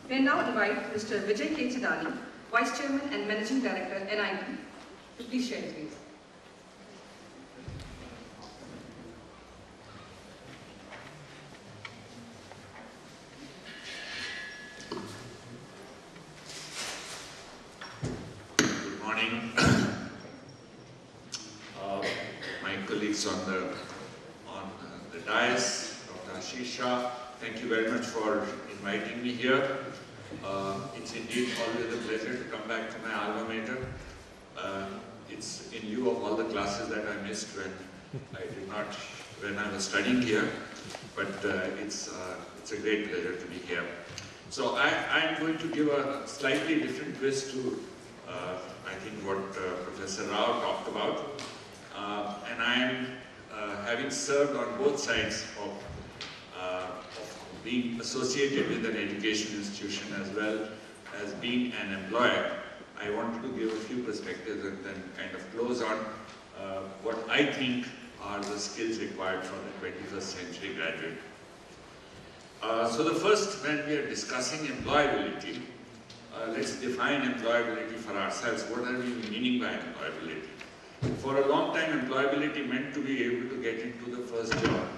We now invite Mr. Vijay K. Chidani, Vice Chairman and Managing Director, NIT, to please share his views. Good morning. My colleagues on the dais, Dr. Ashish Shah, thank you very much for inviting me here. It's indeed always a pleasure to come back to my alma mater. It's in lieu of all the classes that I missed when I was studying here, but it's a great pleasure to be here. So I'm going to give a slightly different twist to I think what Professor Rao talked about, and I'm having served on both sides of being associated with an education institution as well as being an employer. I wanted to give a few perspectives and then kind of close on what I think are the skills required for the 21st century graduate. So the first, when we are discussing employability, let's define employability for ourselves. What are we meaning by employability? For a long time, employability meant to be able to get into the first job.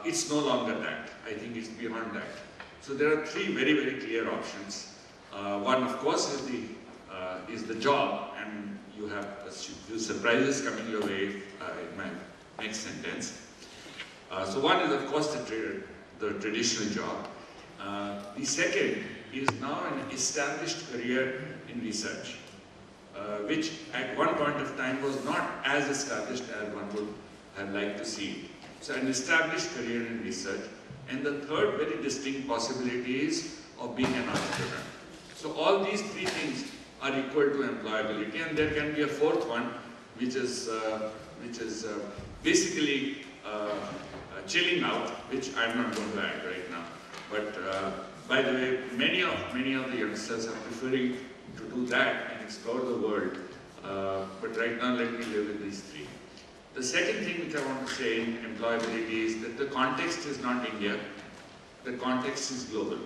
It's no longer that. I think it's beyond that. So there are three very, very clear options. One, of course, is the job, and you have a few surprises coming your way in my next sentence. So one is, of course, the traditional job. The second is now an established career in research, which at one point of time was not as established as one would have liked to see it. So an established career in research. And the third very distinct possibility is of being an entrepreneur. So all these three things are equal to employability, and there can be a fourth one, which is basically chilling out, which I'm not going to add right now. But by the way, many of the youngsters are preferring to do that and explore the world. But right now, let me live with these three. The second thing which I want to say in employability is that the context is not India, the context is global.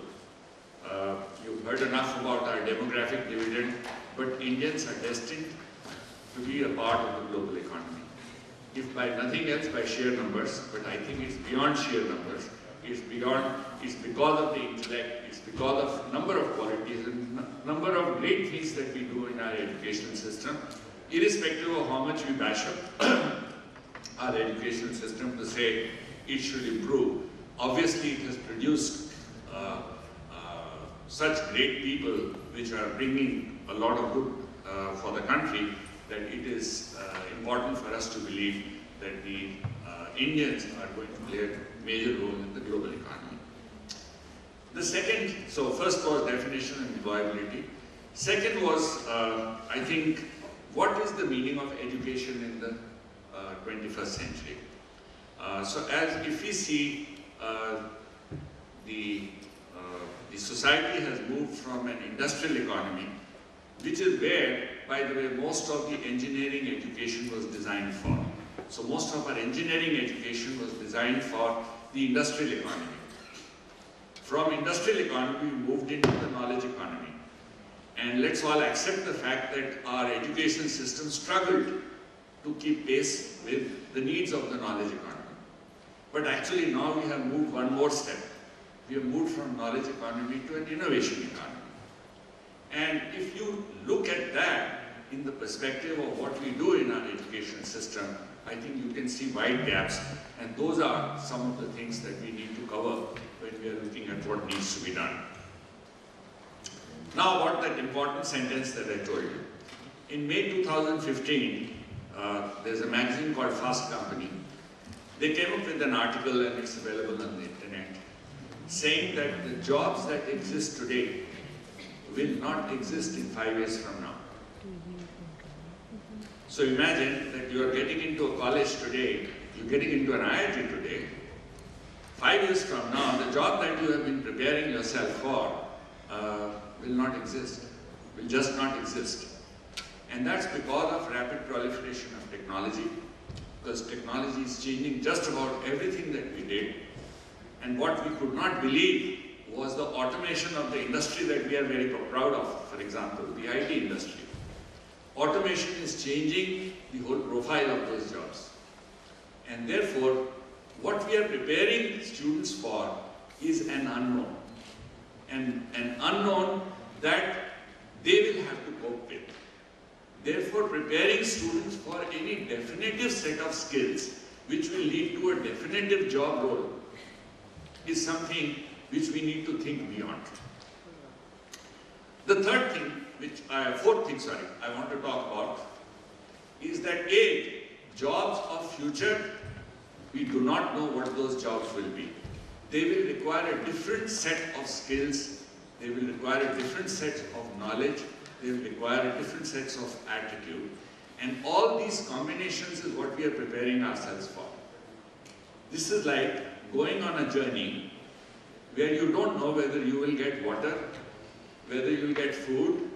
You've heard enough about our demographic dividend, but Indians are destined to be a part of the global economy. If by nothing else, by sheer numbers, but I think it's beyond sheer numbers. It's because of the intellect, it's because of number of qualities and number of great things that we do in our educational system, irrespective of how much we bash up our educational system to say it should improve. Obviously, it has produced such great people which are bringing a lot of good for the country that it is important for us to believe that the Indians are going to play a major role in the global economy. The second, so first was definition of employability. Second was, I think, what is the meaning of education in the 21st century? So as if we see the society has moved from an industrial economy, which is where, by the way, most of the engineering education was designed for. So most of our engineering education was designed for the industrial economy. From industrial economy, we moved into the knowledge economy. And let's all accept the fact that our education system struggled to keep pace with the needs of the knowledge economy. But actually now we have moved one more step. We have moved from knowledge economy to an innovation economy. And if you look at that in the perspective of what we do in our education system, I think you can see wide gaps, and those are some of the things that we need to cover when we are looking at what needs to be done. Now about that important sentence that I told you. In May 2015, there's a magazine called Fast Company. They came up with an article, and it's available on the internet, saying that the jobs that exist today will not exist in 5 years from now. So imagine that you are getting into a college today, you're getting into an IIT today. 5 years from now, the job that you have been preparing yourself for will not exist, will just not exist. And that's because of rapid proliferation of technology, because technology is changing just about everything that we did. And what we could not believe was the automation of the industry that we are very proud of, for example, the IT industry. Automation is changing the whole profile of those jobs. And therefore, what we are preparing students for is an unknown. And an unknown that they will have to cope with. Therefore, preparing students for any definitive set of skills which will lead to a definitive job role is something which we need to think beyond. The fourth thing I want to talk about is that A, jobs of future, we do not know what those jobs will be. They will require a different set of skills, they will require a different set of knowledge, they will require a different sets of attitude. And all these combinations is what we are preparing ourselves for. This is like going on a journey where you don't know whether you will get water, whether you will get food.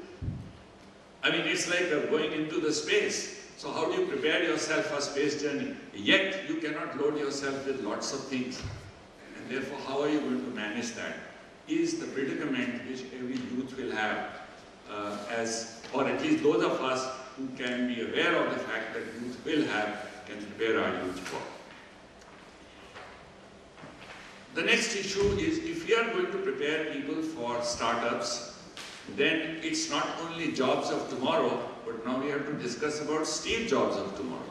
I mean, it's like going into the space. So how do you prepare yourself for space journey? Yet you cannot load yourself with lots of things. And therefore, how are you going to manage that? Is the predicament which every youth will have or at least those of us who can be aware of the fact that youth will have, can prepare our youth for. The next issue is, if we are going to prepare people for startups, then it's not only jobs of tomorrow, but now we have to discuss about Steve Jobs of tomorrow.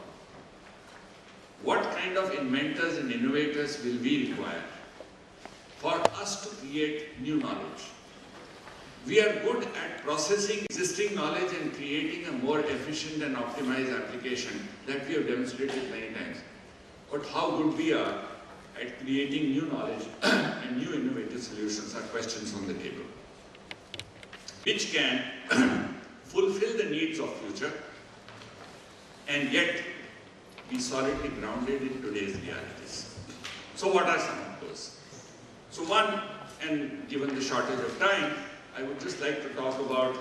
What kind of inventors and innovators will we require for us to create new knowledge? We are good at processing existing knowledge and creating a more efficient and optimized application that we have demonstrated many times. But how good we are at creating new knowledge and new innovative solutions are questions on the table, which can fulfill the needs of future and yet be solidly grounded in today's realities. So what are some of those? So one, and given the shortage of time, I would just like to talk about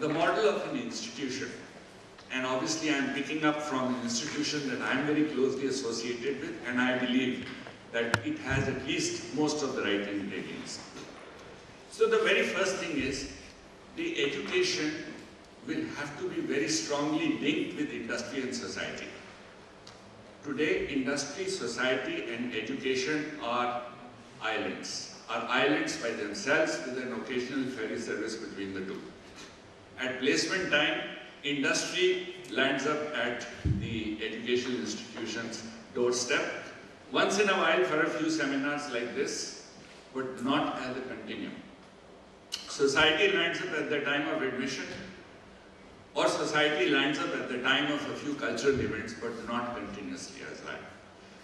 the model of an institution. And obviously I'm picking up from an institution that I'm very closely associated with, and I believe that it has at least most of the right ingredients. So the very first thing is, the education will have to be very strongly linked with industry and society. Today, industry, society, and education are islands by themselves with an occasional ferry service between the two. At placement time, industry lands up at the educational institution's doorstep, once in a while for a few seminars like this, but not as a continuum. Society lands up at the time of admission, or society lands up at the time of a few cultural events, but not continuously as well.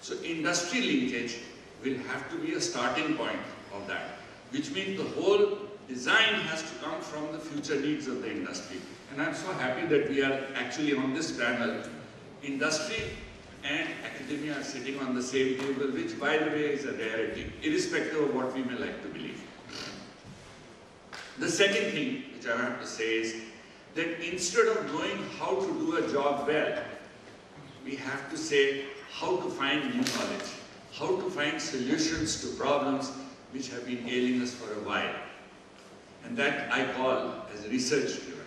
So industry linkage will have to be a starting point of that, which means the whole design has to come from the future needs of the industry. And I'm so happy that we are actually on this panel. Industry and academia are sitting on the same table, which by the way is a rarity, irrespective of what we may like to believe. The second thing which I have to say is that instead of knowing how to do a job well, we have to say how to find new knowledge, how to find solutions to problems which have been ailing us for a while. And that I call as research driven,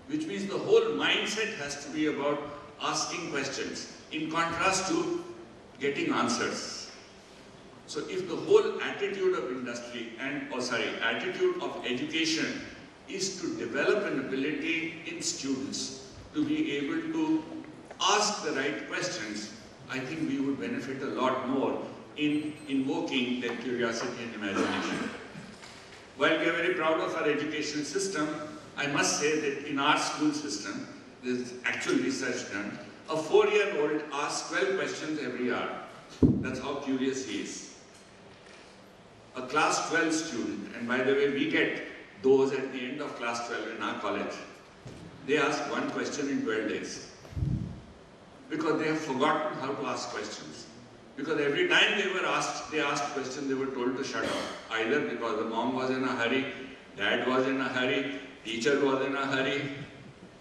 which means the whole mindset has to be about asking questions, in contrast to getting answers. So if the whole attitude of industry attitude of education is to develop an ability in students to be able to ask the right questions, I think we would benefit a lot more in invoking their curiosity and imagination. While we are very proud of our education system, I must say that in our school system, there's actual research done, a 4-year-old asks 12 questions every hour. That's how curious he is. A class 12 student, and by the way, we get those at the end of class 12 in our college, they ask one question in 12 days. Because they have forgotten how to ask questions. Because every time they asked questions, they were told to shut up. Either because the mom was in a hurry, dad was in a hurry, teacher was in a hurry,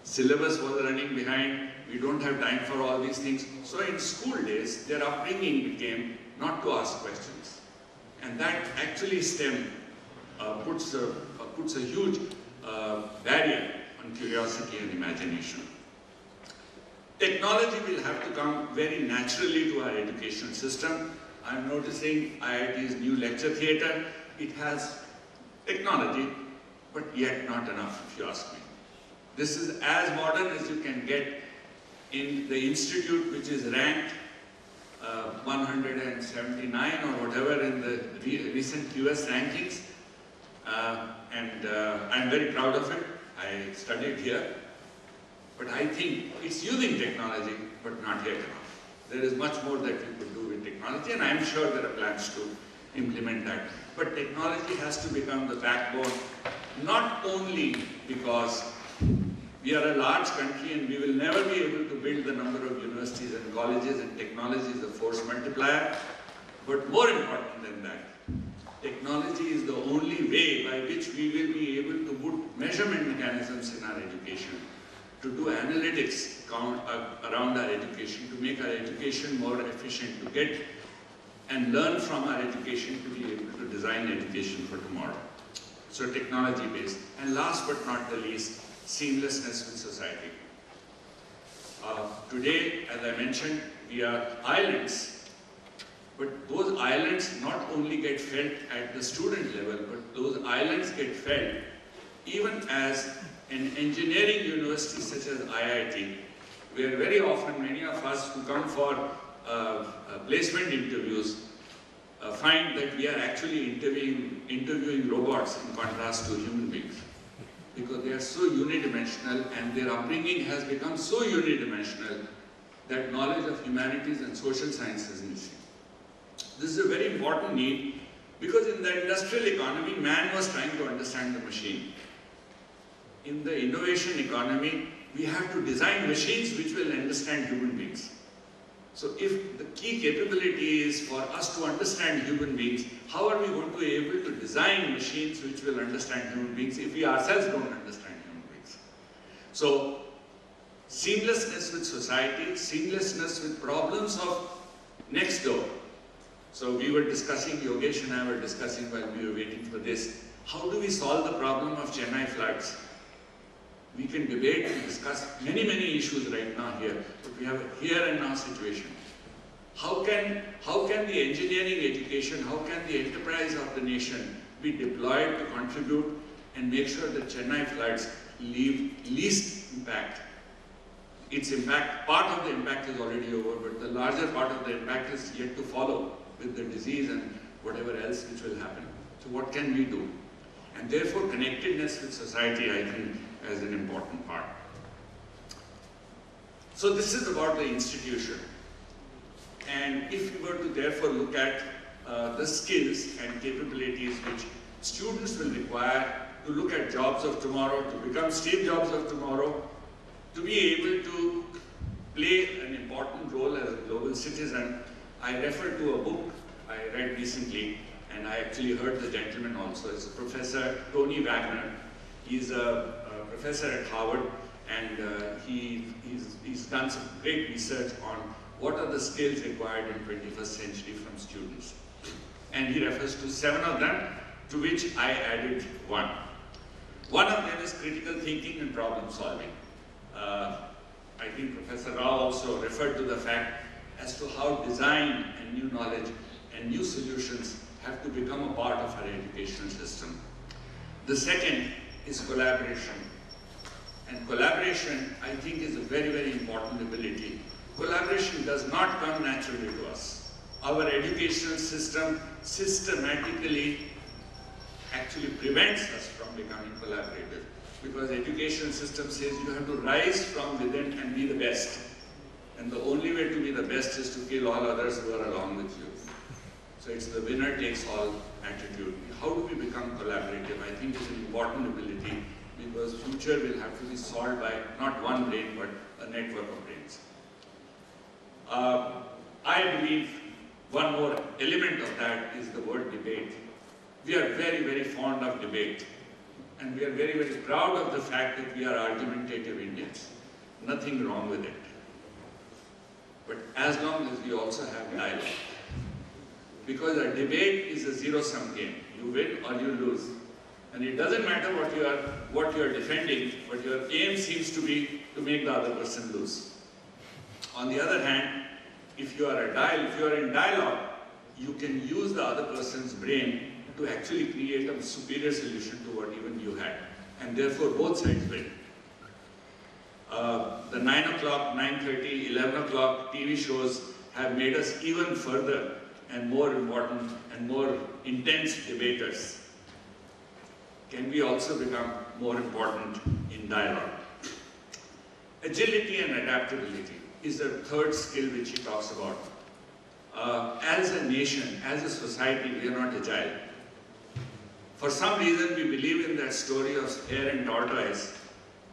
syllabus was running behind, we don't have time for all these things. So in school days, their upbringing became not to ask questions. And that actually stemmed puts a huge barrier on curiosity and imagination. Technology will have to come very naturally to our education system. I'm noticing IIT's new lecture theatre, it has technology, but yet not enough, if you ask me. This is as modern as you can get in the institute, which is ranked 179 or whatever in the recent US rankings. I'm very proud of it. I studied here. But I think it's using technology, but not yet enough. There is much more that we could do with technology, and I'm sure there are plans to implement that. But technology has to become the backbone, not only because we are a large country and we will never be able to build the number of universities and colleges, and technology is a force multiplier, but more important than that, technology is the only way by which we will be able to put measurement mechanisms in our education, to do analytics around our education, to make our education more efficient, to get and learn from our education to be able to design education for tomorrow. So technology based. And last but not the least, seamlessness with society. Today, as I mentioned, we are islands, but those islands not only get felt at the student level, but those islands get felt even as an engineering university such as IIT, where very often many of us who come for placement interviews find that we are actually interviewing robots in contrast to human beings, because they are so unidimensional and their upbringing has become so unidimensional that knowledge of humanities and social sciences is missing. This is a very important need, because in the industrial economy, man was trying to understand the machine. In the innovation economy, we have to design machines which will understand human beings. So if the key capability is for us to understand human beings, how are we going to be able to design machines which will understand human beings if we ourselves don't understand human beings? So seamlessness with society, seamlessness with problems of next door. So we were discussing, Yogesh and I were discussing while we were waiting for this, how do we solve the problem of Chennai floods? We can debate and discuss many issues right now here, but we have a here and now situation. How can the engineering education, how can the enterprise of the nation be deployed to contribute and make sure that Chennai floods leave least impact? Its impact, part of the impact is already over, but the larger part of the impact is yet to follow with the disease and whatever else which will happen. So what can we do? And therefore connectedness with society, I think, as an important part. So this is about the institution. And if we were to therefore look at the skills and capabilities which students will require to look at jobs of tomorrow, to become Steve Jobs of tomorrow, to be able to play an important role as a global citizen, I refer to a book I read recently, and I actually heard the gentleman also. It's Professor Tony Wagner. He's a professor at Harvard, and he's done some great research on what are the skills required in 21st century from students. And he refers to 7 of them, to which I added 1. One of them is critical thinking and problem solving. I think Professor Rao also referred to the fact as to how design and new knowledge and new solutions have to become a part of our educational system. The second is collaboration. And collaboration, I think, is a very important ability. Collaboration does not come naturally to us. Our educational system systematically actually prevents us from becoming collaborative, because the education system says you have to rise from within and be the best. And the only way to be the best is to kill all others who are along with you. So it's the winner takes all attitude. How do we become collaborative? I think it's an important ability, because future will have to be solved by not one brain, but a network of brains. I believe one more element of that is the word debate. We are very fond of debate. And we are very proud of the fact that we are argumentative Indians. Nothing wrong with it. But as long as we also have dialogue. Because a debate is a zero-sum game. You win or you lose. And it doesn't matter what you are defending, but your aim seems to be to make the other person lose. On the other hand, if you are in dialogue, you can use the other person's brain to actually create a superior solution to what even you had. And therefore, both sides win. The 9 o'clock, 9:30, 11 o'clock TV shows have made us even further and more important and more intense debaters. Can we also become more important in dialogue? Agility and adaptability is the third skill which he talks about. As a nation, as a society, we are not agile. For some reason, we believe in that story of hare and tortoise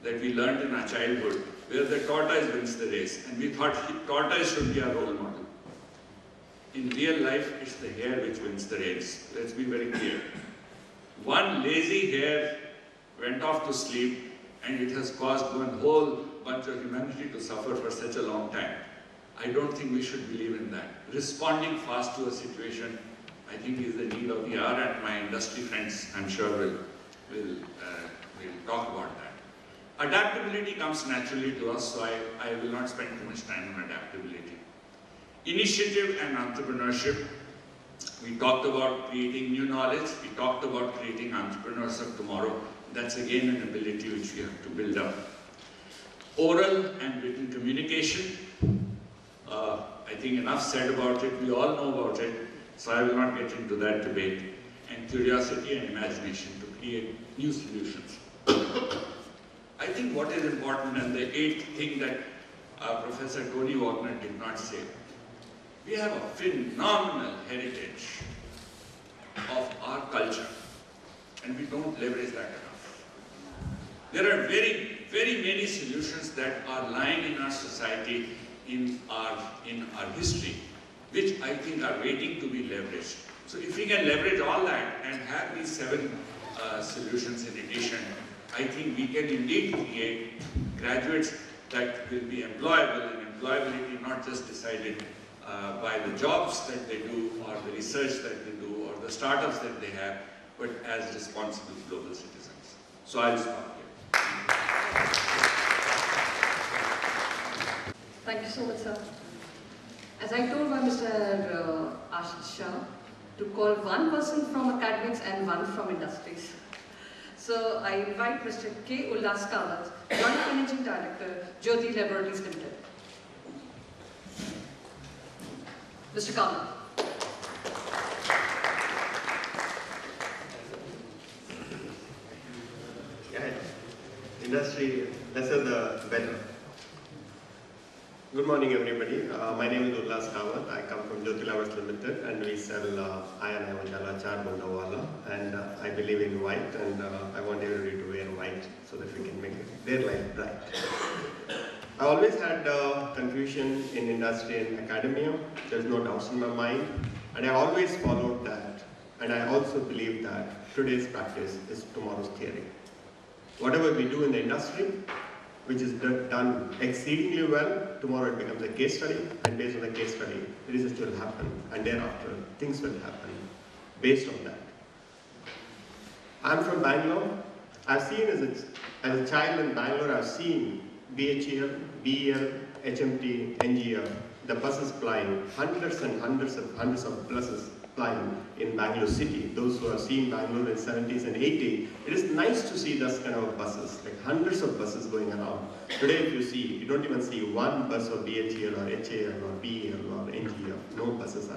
that we learned in our childhood, where the tortoise wins the race, and we thought tortoise should be our role model. In real life, it's the hare which wins the race. Let's be very clear. One lazy hare went off to sleep, and it has caused one whole bunch of humanity to suffer for such a long time. I don't think we should believe in that. Responding fast to a situation, I think, is the need of the hour, and my industry friends, I'm sure, will talk about that. Adaptability comes naturally to us, so I will not spend too much time on adaptability. Initiative and entrepreneurship. We talked about creating new knowledge. We talked about creating entrepreneurs of tomorrow. That's again an ability which we have to build up. Oral and written communication. I think enough said about it. We all know about it, so I will not get into that debate. And curiosity and imagination to create new solutions. I think what is important, and the eighth thing that Professor Tony Wagner did not say, we have a phenomenal heritage of our culture, and we don't leverage that enough. There are very, very many solutions that are lying in our society, in our history, which I think are waiting to be leveraged. So if we can leverage all that and have these 7 solutions in addition, I think we can indeed create graduates that will be employable, and employability not just decided by the jobs that they do, or the research that they do, or the startups that they have, but as responsible global citizens. So I'll stop here. Thank you so much, sir. As I told by Mr. Ashish Shah, to call one person from academics and one from industries. So I invite Mr. K. Ullas Kawat, Joint Managing Director, Jyoti Laboratories Limited. Mr. Kawat. Yeah, industry, lesser the better. Good morning, everybody. My name is Ullas Kawat. I come from Jyoti Laboratories Limited, and we sell iron Avajala, char bandawala, and I believe in white, and I want everybody to wear white so that we can make their life bright. I always had confusion in industry and academia. There's no doubts in my mind, and I always followed that. And I also believe that today's practice is tomorrow's theory. Whatever we do in the industry, which is done exceedingly well, tomorrow it becomes a case study, and based on the case study, research will happen, and thereafter things will happen based on that. I'm from Bangalore. I've seen as a child in Bangalore, I've seen BHEL, BEL, HMT, NGL, the buses plying, hundreds and hundreds of buses plying in Bangalore city. Those who have seen Bangalore in 70s and 80s, it is nice to see those kind of buses, like hundreds of buses going around. Today if you see, you don't even see one bus of BHEL or HAL or BEL or NGL. No buses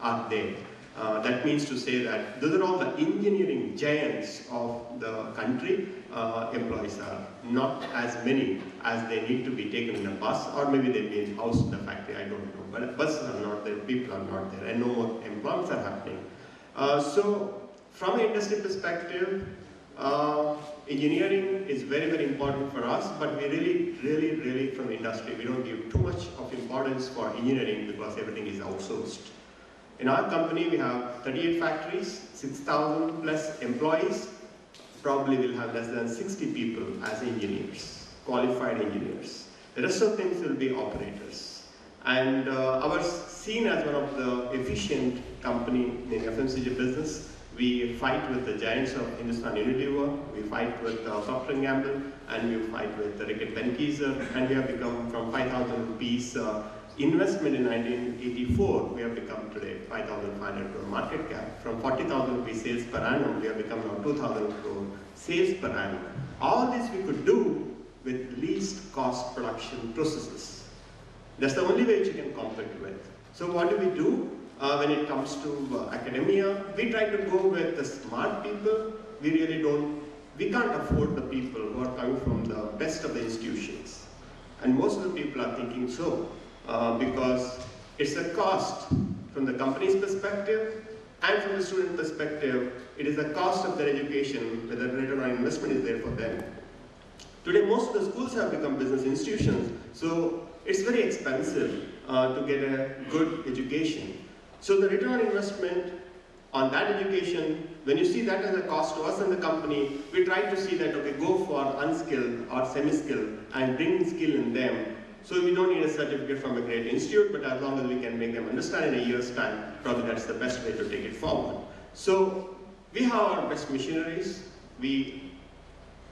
are there. That means to say that those are all the engineering giants of the country. Employees are not as many as they need to be taken in a bus, or maybe they've been housed in the factory, I don't know. But buses are not there, people are not there, and no more employments are happening. So from an industry perspective, engineering is very, very important for us, but we really from industry, we don't give too much of importance for engineering because everything is outsourced. In our company, we have 38 factories, 6,000 plus employees. Probably will have less than 60 people as engineers, qualified engineers. The rest of things will be operators. And ours seen as one of the efficient company in FMCG business, We fight with the giants of Hindustan Unilever, we fight with Procter & Gamble, and we fight with Reckitt Benckiser, and we have become from 5,000 rupees investment in 1984, we have become today 5,500 crore market cap. From 40,000 rupees sales per annum, we have become now 2,000 crore sales per annum. All this we could do with least cost production processes. That's the only way which you can compete with. So what do? When it comes to academia, we try to go with the smart people. We can't afford the people who are coming from the best of the institutions. And most of the people are thinking so, because it's a cost from the company's perspective and from the student perspective. It is the cost of their education, whether return on investment is there for them. Today, most of the schools have become business institutions, so it's very expensive to get a good education. So the return on investment on that education, when you see that as a cost to us and the company, we try to see that, okay, go for unskilled or semi-skilled and bring skill in them. So we don't need a certificate from a great institute, but as long as we can make them understand in a year's time, probably that's the best way to take it forward. So we have our best machineries, we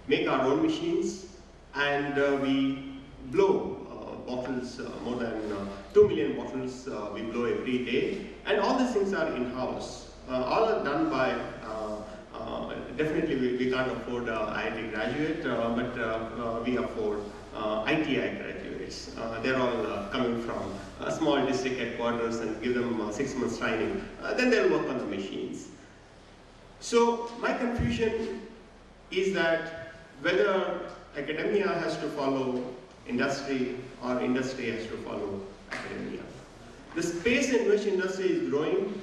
make our own machines, and we blow bottles, more than 2 million bottles we blow every day, and all these things are in-house. All are done by, definitely we can't afford IIT graduate, but we afford ITI graduates. They're all coming from a small district headquarters and give them 6 months training. Then they'll work on the machines. So my confusion is that whether academia has to follow industry or industry has to follow academia. The space in which industry is growing,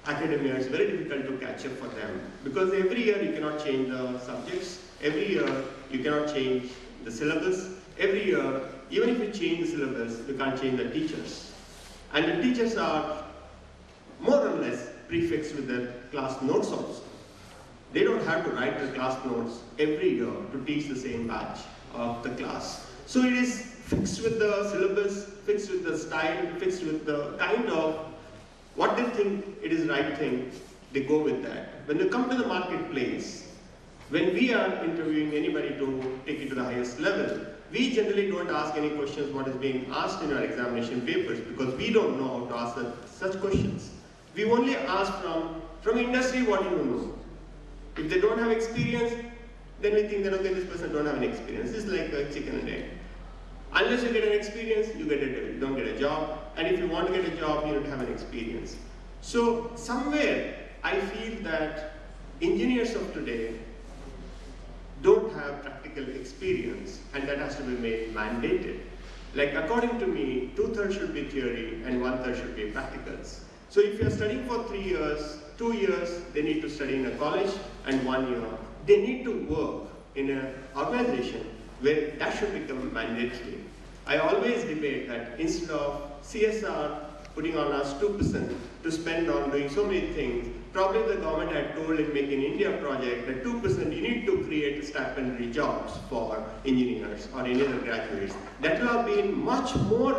academia is very difficult to catch up for them, because every year you cannot change the subjects, every year you cannot change the syllabus, every year, even if you change the syllabus, you can't change the teachers. And the teachers are more or less prefixed with their class notes also. They don't have to write the class notes every year to teach the same batch of the class. So it is fixed with the syllabus, fixed with the style, fixed with the kind of what they think it is right thing, they go with that. When they come to the marketplace, when we are interviewing anybody to take it to the highest level, we generally don't ask any questions what is being asked in our examination papers, because we don't know how to ask such questions. We only ask from industry what you know. If they don't have experience, then we think that, okay, this person don't have any experience. It's like a chicken and egg. Unless you get an experience, you don't get a job. And if you want to get a job, you need to have an experience. So somewhere, I feel that engineers of today don't have practical experience, and that has to be made mandated. Like, according to me, 2/3 should be theory and 1/3 should be practicals. So if you're studying for 3 years, 2 years, they need to study in a college, and 1 year, they need to work in an organization where that should become mandatory. I always debate that instead of CSR putting on us 2% to spend on doing so many things, probably the government had told in Make in India project that 2% you need to create stipendary jobs for engineers or any other graduates. That will have been much more,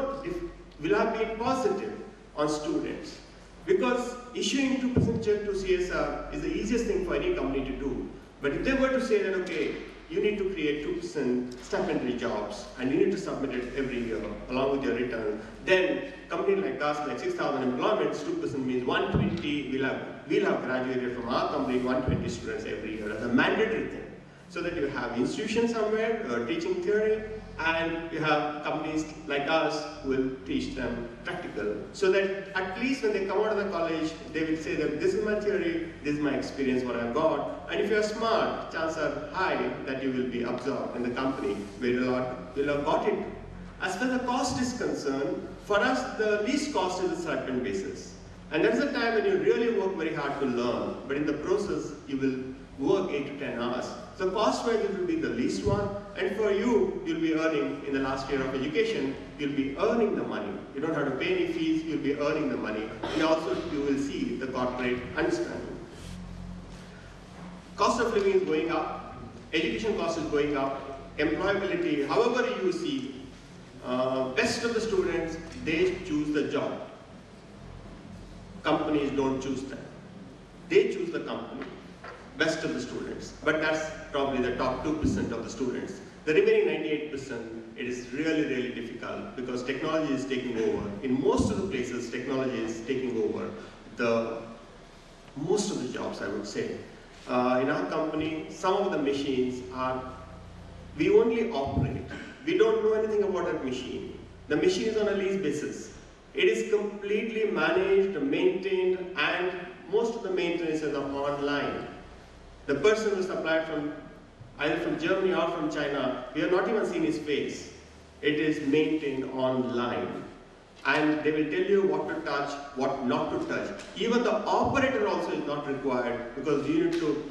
will have been positive on students. Because issuing 2% check to CSR is the easiest thing for any company to do. But if they were to say that, okay, you need to create 2% stipendary jobs and you need to submit it every year along with your return, then company like us, like 6,000 employments, 2% means 120, we'll have graduated from our company 120 students every year as a mandatory thing. So that you have institutions somewhere teaching theory, and you have companies like us who will teach them practical. So that at least when they come out of the college, they will say that this is my theory, this is my experience, what I've got. And if you're smart, chances are high that you will be absorbed in the company where you'll have got it. As far as the cost is concerned, for us, the least cost is the stipend basis. And that's the time when you really work very hard to learn, but in the process, you will work 8 to 10 hours. So cost-wise, it will be the least one, and for you, you'll be earning, in the last year of education, you'll be earning the money. You don't have to pay any fees, you'll be earning the money, and also you will see the corporate understanding. Cost of living is going up, education cost is going up, employability, however you see, best of the students, they choose the job. Companies don't choose them. they choose the company best of the students, but that's probably the top 2% of the students. The remaining 98%, it is really, really difficult because technology is taking over. In most of the places, technology is taking over most of the jobs, I would say. In our company, some of the machines we only operate. We don't know anything about that machine. The machine is on a lease basis. It is completely managed, maintained, and most of the maintenance is online. The person who supplied from either from Germany or from China, we have not even seen his face. It is maintained online. And they will tell you what to touch, what not to touch. Even the operator also is not required because you need to.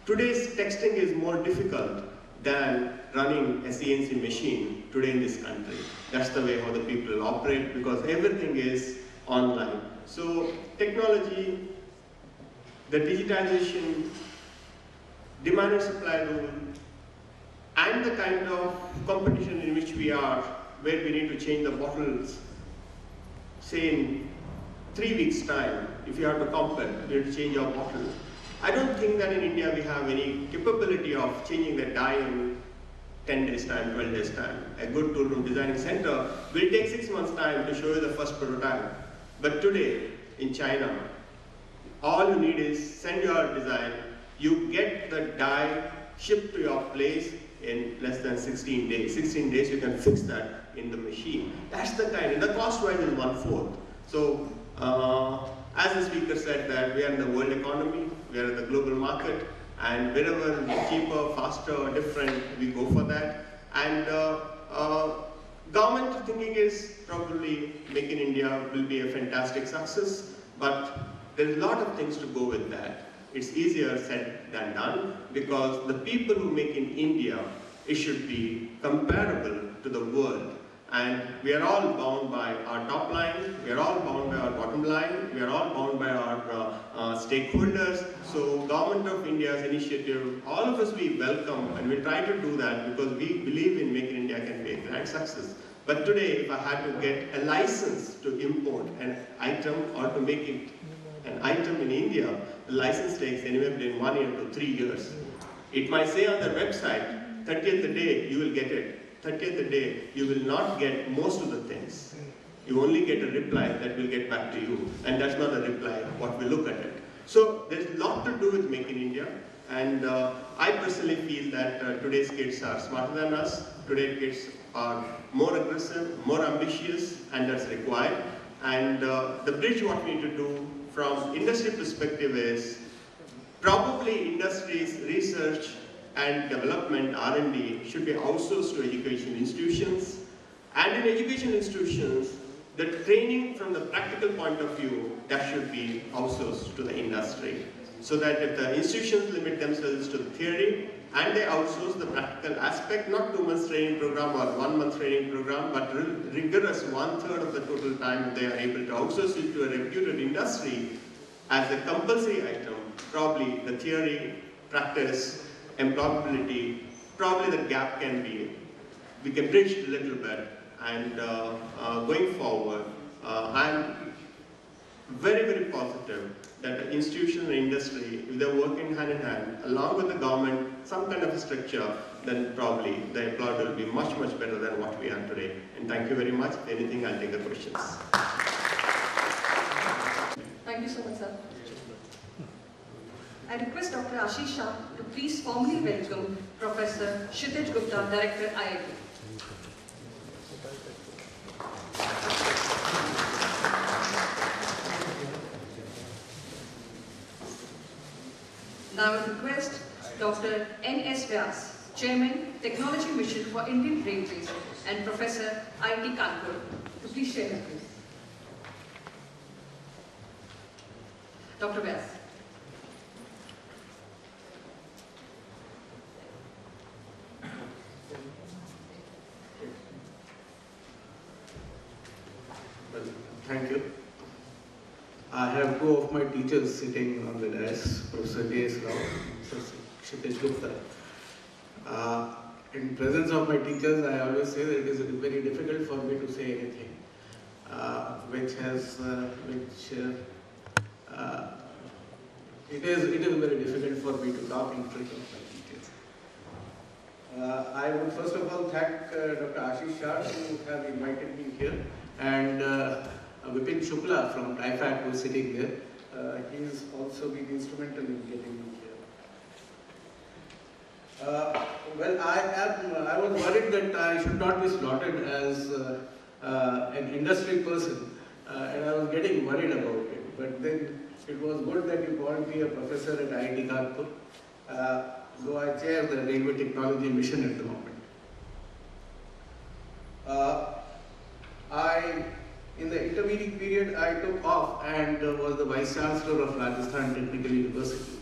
Today's texting is more difficult than running a CNC machine today in this country. That's the way how the people operate because everything is online. So technology, the digitization, demand and supply rule, and the kind of competition in which we are, where we need to change the bottles, say in 3 weeks' time, if you have to compare, we need to change our bottle. I don't think that in India we have any capability of changing the die in 10 days' time, 12 days' time. A good tool room designing center will take 6 months' time to show you the first prototype. But today, in China, all you need is send your design, you get the die shipped to your place in less than 16 days. 16 days you can fix that in the machine. That's the kind, and the cost-wise is 1/4. So, as the speaker said that we are in the world economy, we are in the global market, and wherever it's cheaper, faster, different, we go for that. And government thinking is probably Make in India will be a fantastic success, but there's a lot of things to go with that. It's easier said than done because the people who make in India, it should be comparable to the world. And we are all bound by our top line, we are all bound by our bottom line, we are all bound by our stakeholders. So Government of India's initiative, all of us we welcome and we try to do that because we believe in Make in India can be a grand success. But today, if I had to get a license to import an item or to make it an item in India, the license takes anywhere between 1 year to 3 years. It might say on their website, 30th day you will get it. 30th day you will not get most of the things. You only get a reply that will get back to you. And that's not a reply, what we look at it. So there's a lot to do with Make in India. And I personally feel that today's kids are smarter than us. Today's kids are more aggressive, more ambitious, and that's required. And the bridge what we need to do from industry perspective is probably industry's research and development, R&D, should be outsourced to education institutions. And in education institutions, the training from the practical point of view, that should be outsourced to the industry. So that if the institutions limit themselves to the theory, and they outsource the practical aspect, not 2 months training program or 1 month training program, but rigorous 1/3 of the total time they are able to outsource it to a reputed industry as a compulsory item, probably the theory, practice, employability, probably the gap can be, we can bridge a little bit. And going forward, I'm very, very positive that the institution and industry, if they're working hand in hand, along with the government, some kind of a structure, then probably the employer will be much, much better than what we are today. And thank you very much. If anything, I'll take the questions. Thank you so much, sir. I request Dr. Ashish Shah to please formally welcome Professor Kshitij Gupta, Director, IIT. Now I request Dr. N.S. Vyas, Chairman, Technology Mission for Indian Railways, and Professor IIT Kanpur, to please share his views. Dr. Vyas. Well, thank you. I have two of my teachers sitting on the dais, Professor D.S. Rao and Professor Kshitij Gupta. In presence of my teachers, I always say that it is very difficult for me to say anything it is very difficult for me to talk in front of my teachers. I would first of all thank Dr. Ashish Shah who have invited me here, and Vipin Shukla from IISF who is sitting there. He has also been instrumental in getting me here. Well, I was worried that I should not be slotted as an industry person, and I was getting worried about it. But then it was good that you called me a professor at IIT Kanpur, though I chair the Railway Technology Mission at the moment. In the intervening period, I took off and was the Vice Chancellor of Rajasthan Technical University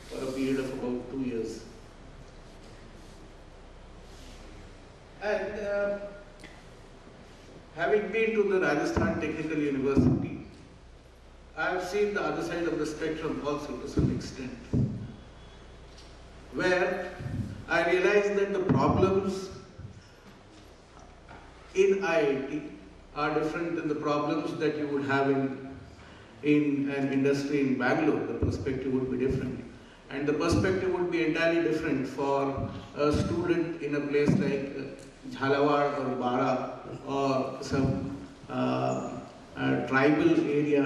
for a period of about 2 years. And having been to the Rajasthan Technical University, I have seen the other side of the spectrum also to some extent, where I realized that the problems in IIT are different than the problems that you would have in an industry in Bangalore. The perspective would be different. And the perspective would be entirely different for a student in a place like Jhalawad or Bara or some tribal area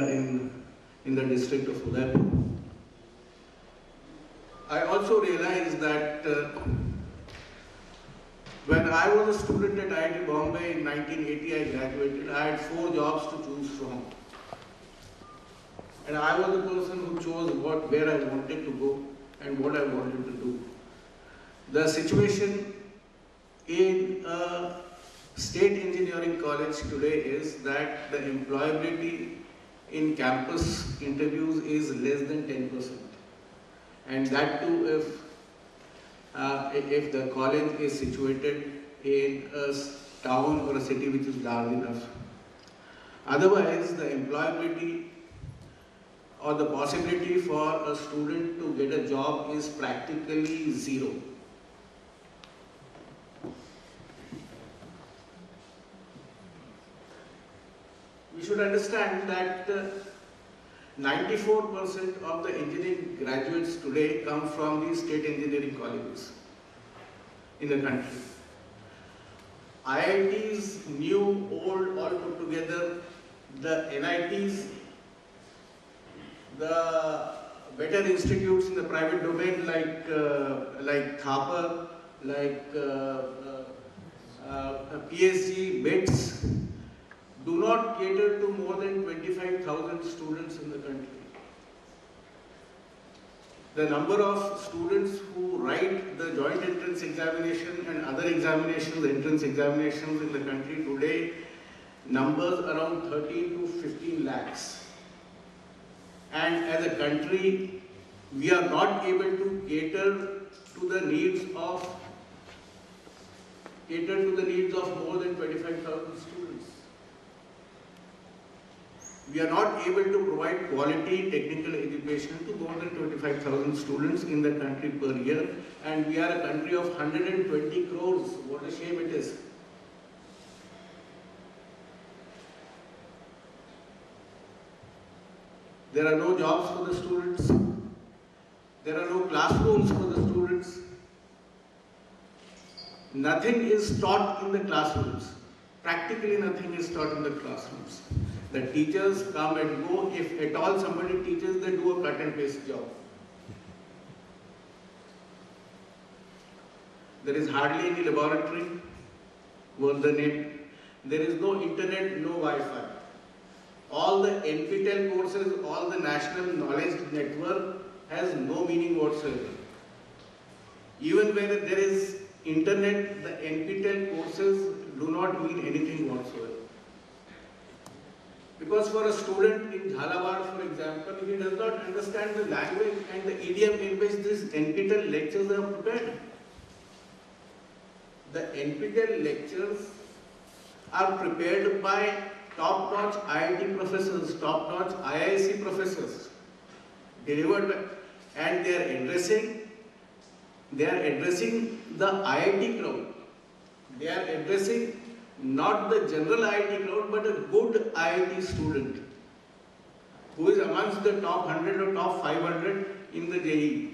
in the district of Udaipur. I also realized that when I was a student at IIT Bombay in 1980, I graduated, I had 4 jobs to choose from. And I was the person who chose where I wanted to go and what I wanted to do. The situation in a state engineering college today is that the employability in campus interviews is less than 10%. And that too if the college is situated in a town or a city which is large enough. Otherwise, the employability or the possibility for a student to get a job is practically zero. We should understand that 94% of the engineering graduates today come from the state engineering colleges in the country. IITs, new, old, all put together, the NITs, the better institutes in the private domain like Thapar, like PSG, BITS, do not cater to more than 25,000 students in the country. The number of students who write the joint entrance examination and other examinations, entrance examinations in the country today numbers around 13 to 15 lakhs. And as a country, we are not able to cater to the needs of more than 25,000 students. We are not able to provide quality technical education to more than 25,000 students in the country per year, and we are a country of 120 crores. What a shame it is. There are no jobs for the students. There are no classrooms for the students. Nothing is taught in the classrooms. Practically nothing is taught in the classrooms. The teachers come and go. If at all somebody teaches, they do a cut and paste job. There is hardly any laboratory worth the name. There is no internet, no Wi-Fi. All the NPTEL courses, all the National Knowledge Network has no meaning whatsoever. Even where there is internet, the NPTEL courses do not mean anything whatsoever. Because for a student in Jhalawad, for example, he does not understand the language and the idiom in which these NPTEL lectures are prepared. The NPTEL lectures are prepared by top-notch IIT professors, top-notch IISc professors, delivered by, and they are addressing the IIT crowd. They are addressing not the general IIT crowd, but a good IIT student who is amongst the top 100 or top 500 in the JEE.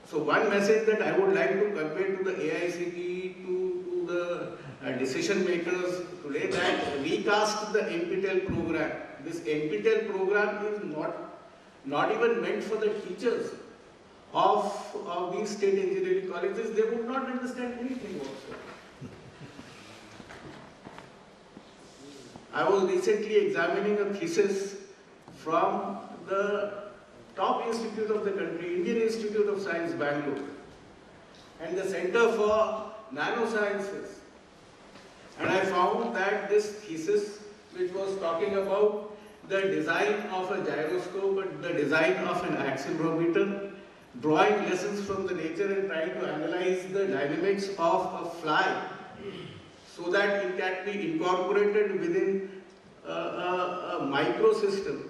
So one message that I would like to convey to the AICTE, to the decision makers today, that recast the NPTEL program. This NPTEL program is not even meant for the teachers of these state engineering colleges. They would not understand anything whatsoever. I was recently examining a thesis from the top institute of the country, Indian Institute of Science, Bangalore, and the Center for Nanosciences. And I found that this thesis, which was talking about the design of a gyroscope and the design of an accelerometer, drawing lessons from the nature and trying to analyze the dynamics of a fly so that it can be incorporated within a microsystem,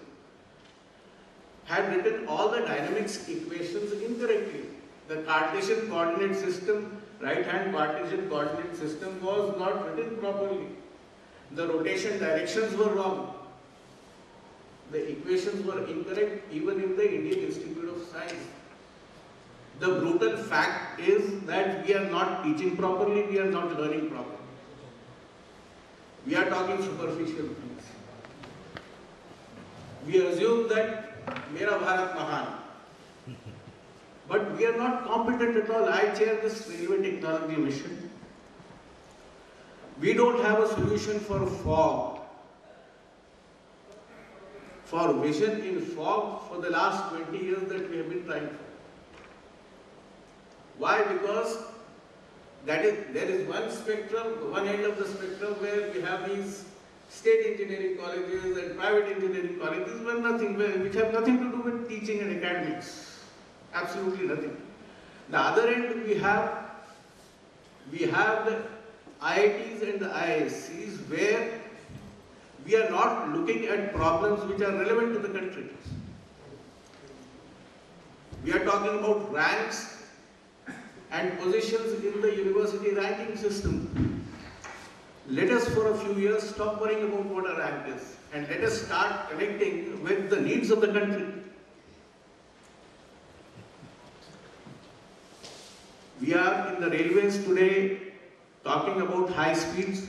had written all the dynamics equations incorrectly. The Cartesian coordinate system, right-hand Cartesian coordinate system, was not written properly. The rotation directions were wrong. The equations were incorrect even in the Indian Institute of Science. The brutal fact is that we are not teaching properly, we are not learning properly. We are talking superficial things. We assume that Mera Bharat Mahan. But we are not competent at all. I chair this railway technology mission. We don't have a solution for fog. For vision in fog for the last 20 years that we have been trying for. Why? Because there is one spectrum, one end of the spectrum where we have these state engineering colleges and private engineering colleges which have nothing to do with teaching and academics. Absolutely nothing. The other end we have the IITs and the IISCs where we are not looking at problems which are relevant to the country. We are talking about ranks and positions in the university ranking system. Let us for a few years stop worrying about what a rank is and let us start connecting with the needs of the country. We are in the railways today talking about high speeds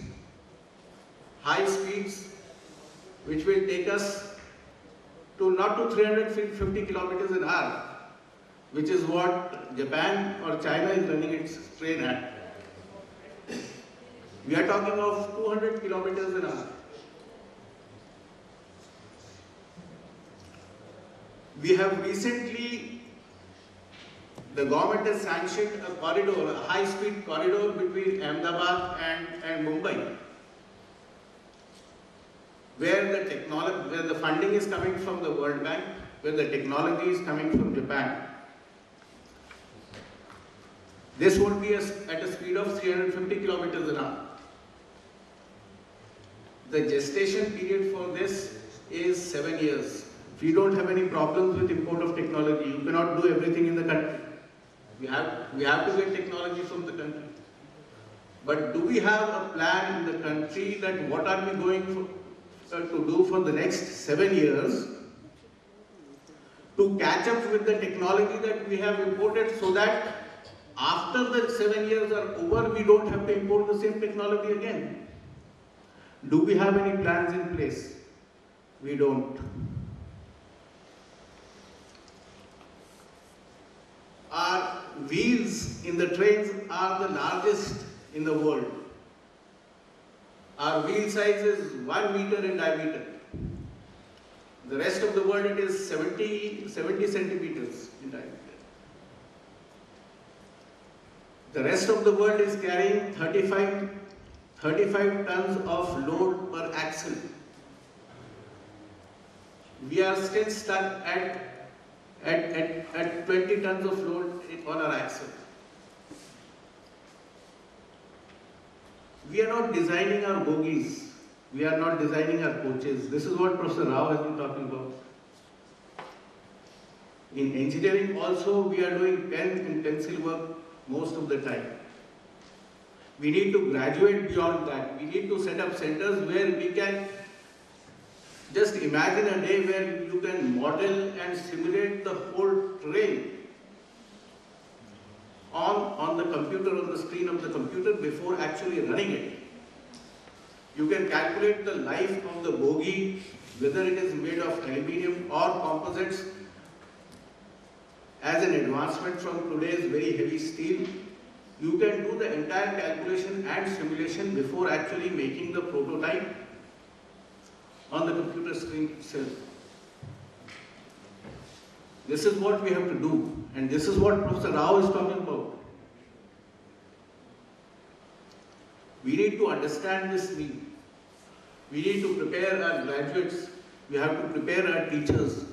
which will take us to not to 350 kilometers an hour, which is what Japan or China is running its train at. We are talking of 200 kilometers an hour. We have recently, the government has sanctioned a corridor, a high-speed corridor between Ahmedabad and Mumbai, where the funding is coming from the World Bank, where the technology is coming from Japan. This would be at a speed of 350 kilometers an hour. The gestation period for this is 7 years. We don't have any problems with import of technology. You cannot do everything in the country. We have to get technology from the country. But do we have a plan in the country that what are we going to do for the next 7 years to catch up with the technology that we have imported so that after the 7 years are over, we don't have to import the same technology again? Do we have any plans in place? We don't. Our wheels in the trains are the largest in the world. Our wheel size is 1 meter in diameter. The rest of the world it is 70 centimeters in diameter. The rest of the world is carrying 35 tons of load per axle. We are still stuck at 20 tons of load on our axle. We are not designing our bogies. We are not designing our coaches. This is what Professor Rao has been talking about. In engineering also, we are doing pen and pencil work most of the time. We need to graduate beyond that. We need to set up centers where we can Just imagine a day where you can model and simulate the whole train on the computer, on the screen of the computer before actually running it. You can calculate the life of the bogie, whether it is made of aluminium or composites, as an advancement from today's very heavy steel. You can do the entire calculation and simulation before actually making the prototype on the computer screen itself. This is what we have to do, and this is what Professor Rao is talking about. We need to understand this need. We need to prepare our graduates, we have to prepare our teachers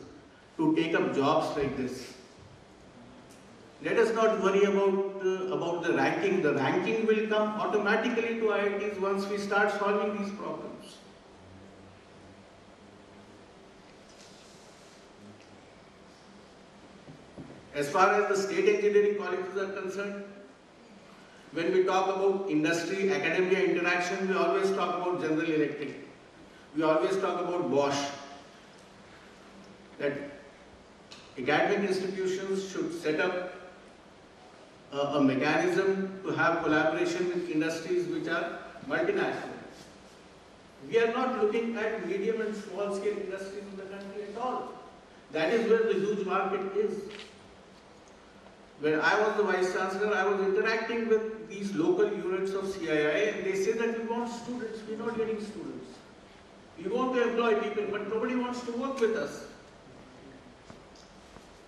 to take up jobs like this. Let us not worry about the ranking. The ranking will come automatically to IITs once we start solving these problems. As far as the state engineering colleges are concerned, when we talk about industry, academia interaction, we always talk about General Electric. We always talk about Bosch. That academic institutions should set up a mechanism to have collaboration with industries which are multinational. We are not looking at medium and small scale industries in the country at all. That is where the huge market is. When I was the Vice Chancellor, I was interacting with these local units of CII, and they say that we want students, we're not getting students. We want to employ people, but nobody wants to work with us.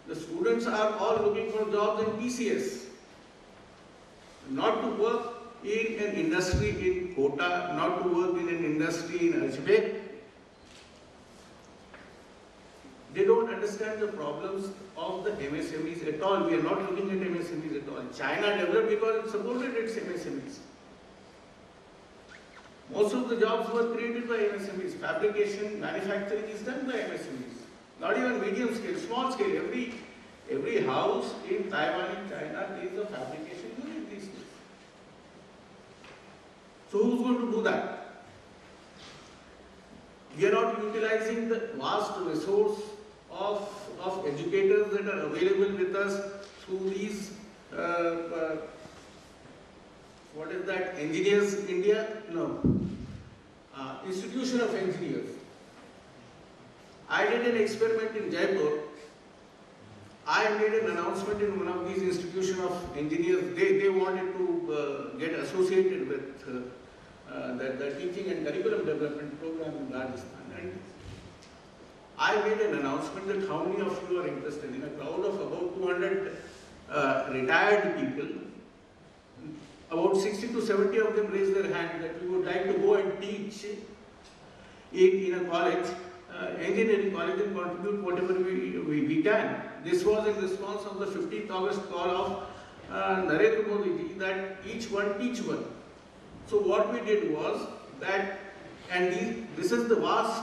The students are all looking for jobs in PCS. Not to work in an industry in Kota, not to work in an industry in Ajmer. They don't understand the problems of the MSMEs at all. We are not looking at MSMEs at all. China developed because it supported its MSMEs. Most of the jobs were created by MSMEs. Fabrication, manufacturing is done by MSMEs. Not even medium scale, small scale. Every house in Taiwan and China is a fabrication unit these days. So who's going to do that? We are not utilizing the vast resource of educators that are available with us through these, what is that, Engineers India? No, Institution of Engineers. I did an experiment in Jaipur. I made an announcement in one of these institutions of engineers. They wanted to get associated with the teaching and curriculum development program in Rajasthan. And I made an announcement that how many of you are interested. In a crowd of about 200 retired people, about 60 to 70 of them raised their hand that we would like to go and teach in a college, engineering college, and contribute whatever we can. This was in response of the 15th August call of Narendra Modi ji that each one teach one. So what we did was that, and this is the vast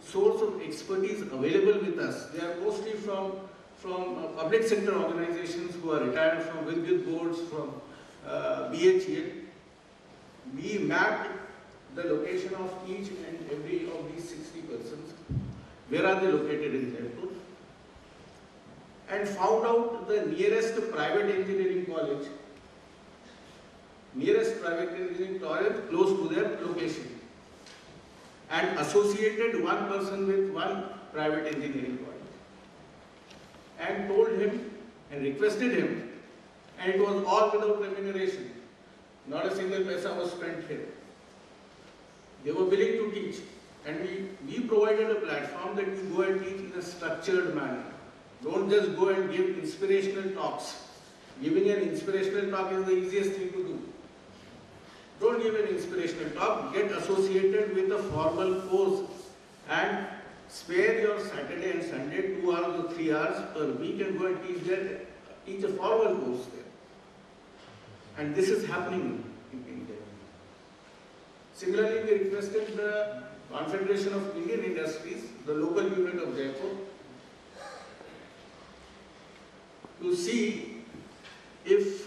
source of expertise available with us. They are mostly from public sector organizations who are retired from Vidyut boards, from BHEL. We mapped the location of each and every of these 60 persons. Where are they located in Jaipur? And found out the nearest private engineering college close to their location, and associated one person with one private engineering college, and told him and requested him, and it was all without remuneration. Not a single paisa was spent here. They were willing to teach, and we provided a platform that you go and teach in a structured manner. Don't just go and give inspirational talks. Giving an inspirational talk is the easiest thing to do. Don't give an inspirational talk, get associated with a formal course and spare your Saturday and Sunday 2 hours or 3 hours per week and go and teach a formal course there. And this is happening in India. Similarly, we requested the Confederation of Indian Industries, the local unit of Jaipur, to see if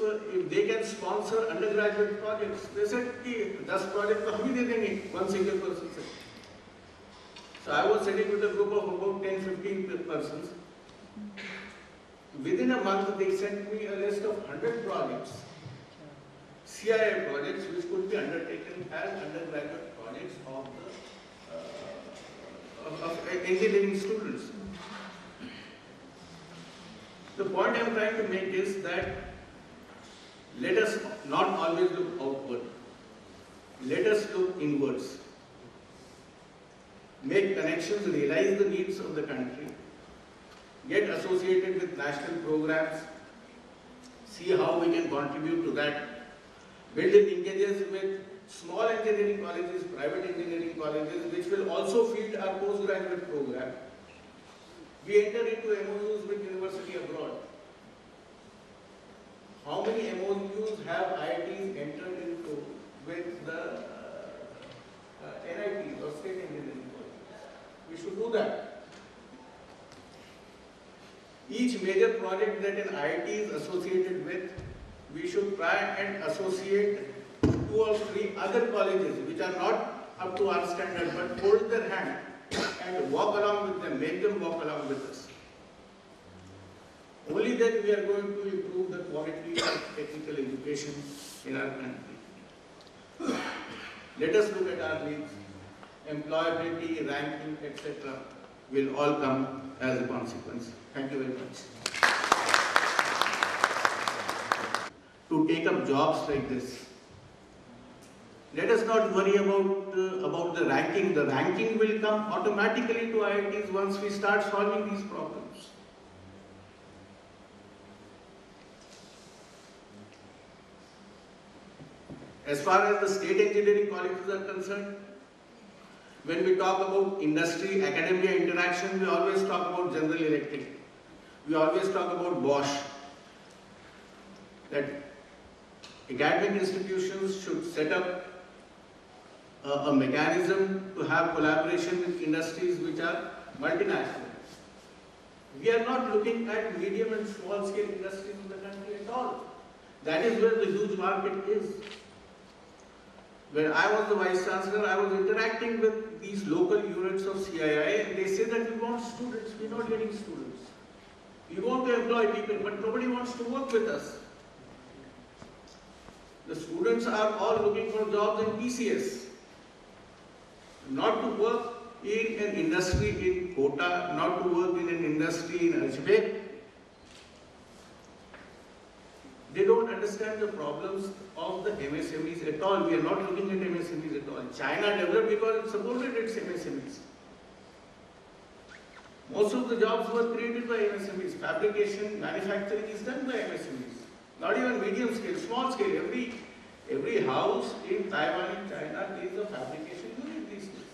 they can sponsor undergraduate projects. They said, 10 projects to hum hi de denge, one single person said. So I was sitting with a group of about 10-15 persons. Within a month, they sent me a list of 100 projects, CIA projects, which could be undertaken as undergraduate projects of engineering students. The point I am trying to make is that let us not always look outward. Let us look inwards. Make connections, realize the needs of the country, get associated with national programs, see how we can contribute to that, build linkages with small engineering colleges, private engineering colleges, which will also feed our postgraduate program. We enter into MOUs with university abroad. How many MOUs have IITs entered into with the NITs or state engineering colleges? We should do that. Each major project that an IIT is associated with, we should try and associate 2 or 3 other colleges which are not up to our standard, but hold their hand and walk along with them, make them walk along with us. Only then we are going to improve the quality of technical education in our country. Let us look at our needs. Employability, ranking, etc. will all come as a consequence. Thank you very much. To take up jobs like this, let us not worry about the ranking. The ranking will come automatically to IITs once we start solving these problems. As far as the state engineering colleges are concerned, when we talk about industry, academia interaction, we always talk about General Electric. We always talk about Bosch. That academic institutions should set up a mechanism to have collaboration with industries which are multinational. We are not looking at medium and small scale industries in the country at all. That is where the huge market is. When I was the Vice Chancellor, I was interacting with these local units of CII, and they say that we want students, we're not getting students. We want to employ people, but nobody wants to work with us. The students are all looking for jobs in PCS, not to work in an industry in Kota, not to work in an industry in Ajmer. They don't understand the problems of the MSMEs at all. We are not looking at MSMEs at all. China developed because it supported its MSMEs. Most of the jobs were created by MSMEs. Fabrication, manufacturing is done by MSMEs. Not even medium scale, small scale. Every house in Taiwan and China is a fabrication unit these days.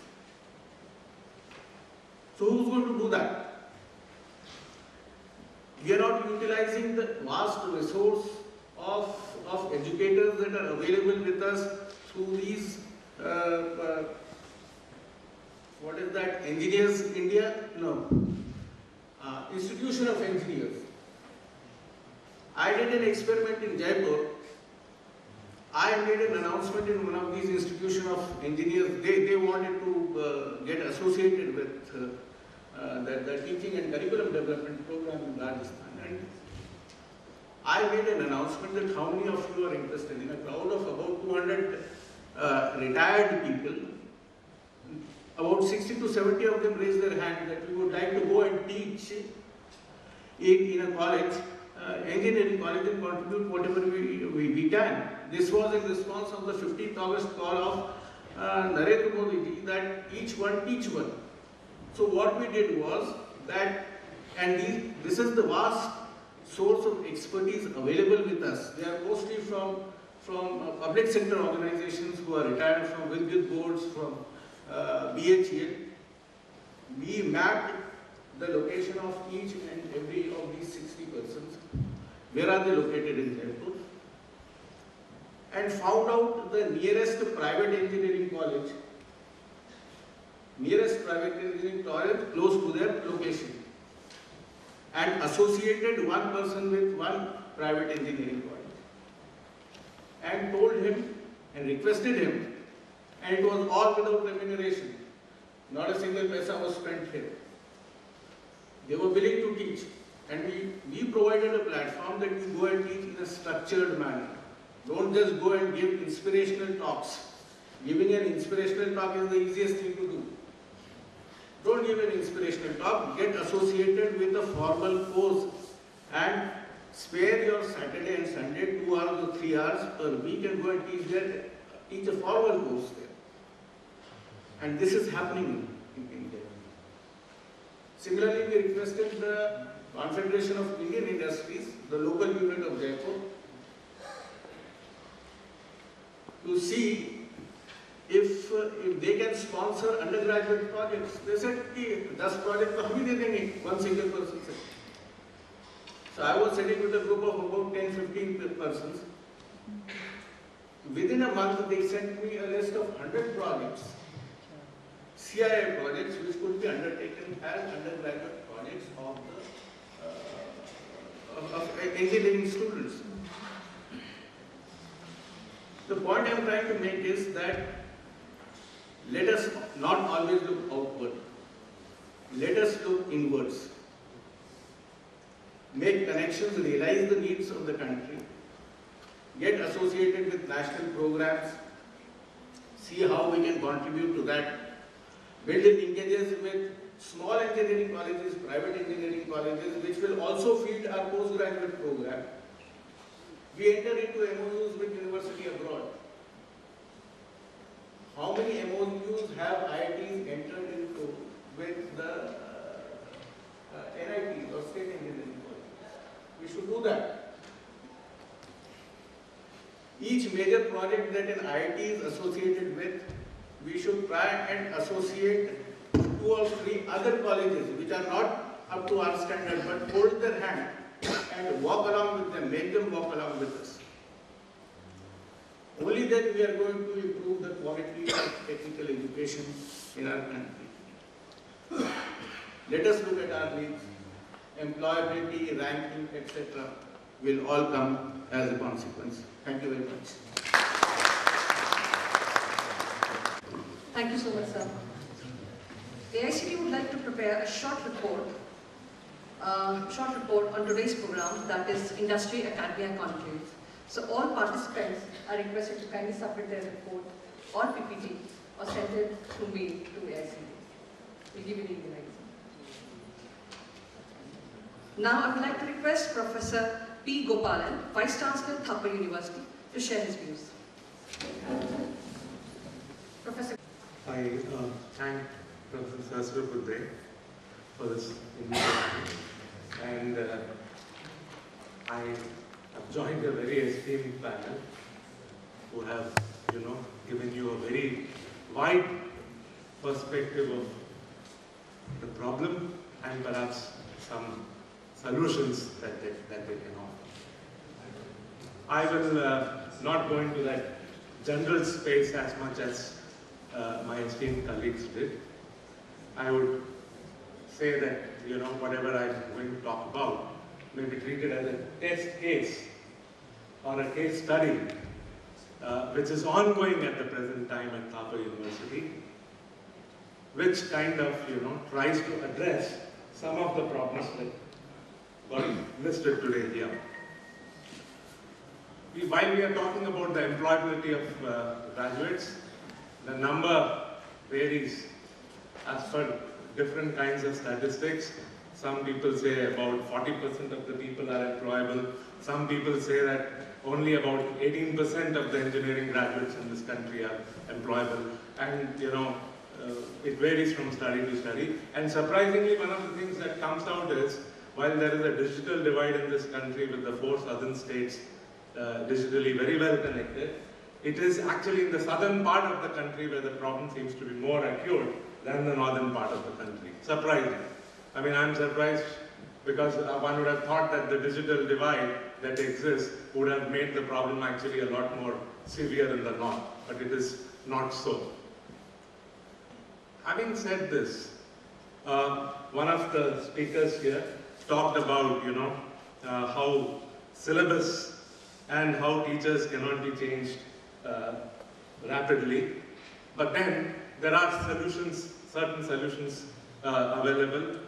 So who's going to do that? We are not utilizing the vast resource of educators that are available with us through these, what is that, Engineers India? No. Institution of Engineers. I did an experiment in Jaipur. I made an announcement in one of these institutions of engineers. They wanted to get associated with the teaching and curriculum development program in Rajasthan. And I made an announcement that how many of you are interested. In a crowd of about 200 retired people, about 60 to 70 of them raised their hand that we would like to go and teach in a college, engineering college, and contribute whatever we can. This was in response of the 15th August call of Narendra Modi ji that each one teach one. So what we did was that, and this is the vast source of expertise available with us. They are mostly from public sector organizations who are retired from Vidyut boards, from BHEL. We mapped the location of each and every of these 60 persons. Where are they located in Jaipur? And found out the nearest private engineering college close to their location, and associated one person with one private engineering college, and told him and requested him, and it was all without remuneration, Not a single paisa was spent here. They were willing to teach, and we provided a platform that you go and teach in a structured manner. Don't just go and give inspirational talks. Giving an inspirational talk is the easiest thing to do. Don't give an inspirational talk, get associated with a formal course and spare your Saturday and Sunday 2 hours or 3 hours per week and go and teach a formal course there. And this is happening in India. Similarly, we requested the Confederation of Indian Industries, the local unit of Jaipur, to see if they can sponsor undergraduate projects. They said, 10 project to hum hi de denge, one single person said. So I was sitting with a group of about 10-15 persons. Within a month, they sent me a list of 100 projects, CIA projects, which could be undertaken as undergraduate projects of engineering students. The point I am trying to make is that let us not always look outward. Let us look inwards. Make connections, realize the needs of the country, get associated with national programs, see how we can contribute to that, build linkages with small engineering colleges, private engineering colleges, which will also feed our postgraduate program. We enter into MOUs with university abroad. How many MOUs have IITs entered into with the NITs or state engineering colleges? We should do that. Each major project that an IIT is associated with, we should try and associate 2 or 3 other colleges which are not up to our standard, but hold their hand and walk along with them, make them walk along with us. Only then we are going to improve the quality of technical education in our country. Let us look at our needs. Employability, ranking, etc. will all come as a consequence. Thank you very much. Thank you so much, sir. AICT would like to prepare a short report on today's program, that is Industry, Academia, Conclave. So all participants are requested to kindly submit their report or PPT or send it through mail to AICT. We'll give you the email. Now I would like to request Professor P. Gopalan, Vice Chancellor, Thapar University, to share his views. Professor. I thank Professor Sasrapudre for this invitation, and I have joined a very esteemed panel who have, given you a very wide perspective of the problem and perhaps some solutions that they can offer. I will not go into that general space as much as my esteemed colleagues did. I would say that, whatever I'm going to talk about may be treated as a test case or a case study, which is ongoing at the present time at Thapar University, which kind of, tries to address some of the problems that got listed today here. While we are talking about the employability of graduates, the number varies as per different kinds of statistics. Some people say about 40% of the people are employable. Some people say that only about 18% of the engineering graduates in this country are employable. And, it varies from study to study. And surprisingly, one of the things that comes out is, while there is a digital divide in this country with the 4 southern states digitally very well connected, it is actually in the southern part of the country where the problem seems to be more acute than the northern part of the country. Surprising. I mean, I'm surprised because one would have thought that the digital divide that exists would have made the problem actually a lot more severe in the north, but it is not so. Having said this, one of the speakers here talked about, how syllabus and how teachers cannot be changed rapidly, but then there are solutions certain solutions available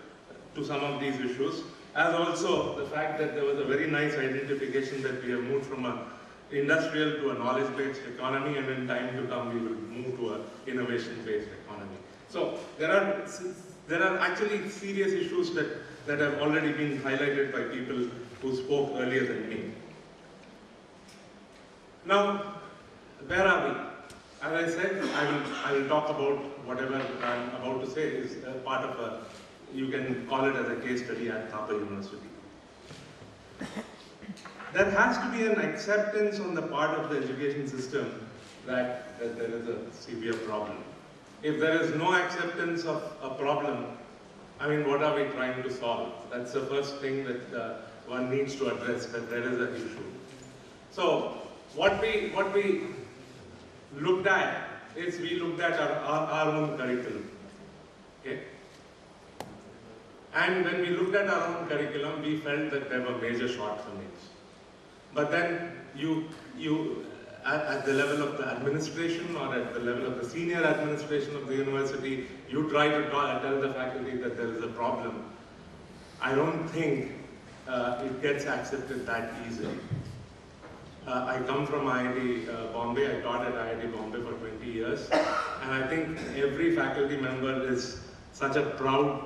to some of these issues, as also the fact that there was a very nice identification that we have moved from an industrial to a knowledge-based economy, and in time to come we will move to an innovation-based economy. So there are actually serious issues that have already been highlighted by people who spoke earlier than me. Now, where are we? As I said, I will talk about whatever I'm about to say is part of a, you can call it as a case study at Thapa University. There has to be an acceptance on the part of the education system that there is a severe problem. If there is no acceptance of a problem, I mean, what are we trying to solve? That's the first thing that one needs to address, that there is an issue. So, what we looked at is we looked at our own curriculum. Okay? And when we looked at our own curriculum, we felt that there were major shortcomings. But then at the level of the administration or at the level of the senior administration of the university, you try to tell the faculty that there is a problem. I don't think it gets accepted that easily. I come from IIT Bombay. I taught at IIT Bombay for 20 years. And I think every faculty member is such a proud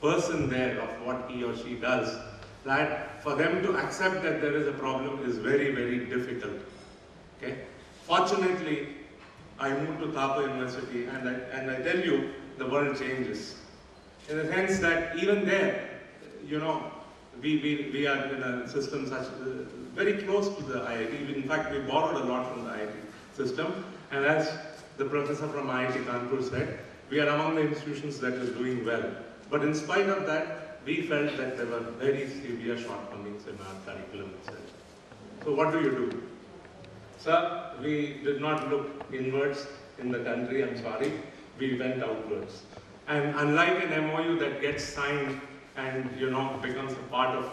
person there of what he or she does, that for them to accept that there is a problem is very, very difficult. Okay? Fortunately, I moved to Thapa University, and I tell you, the world changes. In the sense that even there, you know, we are in a system such very close to the IIT. In fact, we borrowed a lot from the IIT system. And as the professor from IIT Kanpur said, we are among the institutions that is doing well. But in spite of that, we felt that there were very severe shortcomings in our curriculum itself. So what do you do? Sir, we did not look inwards in the country, I'm sorry. We went outwards. And unlike an MOU that gets signed and, you know, becomes a part of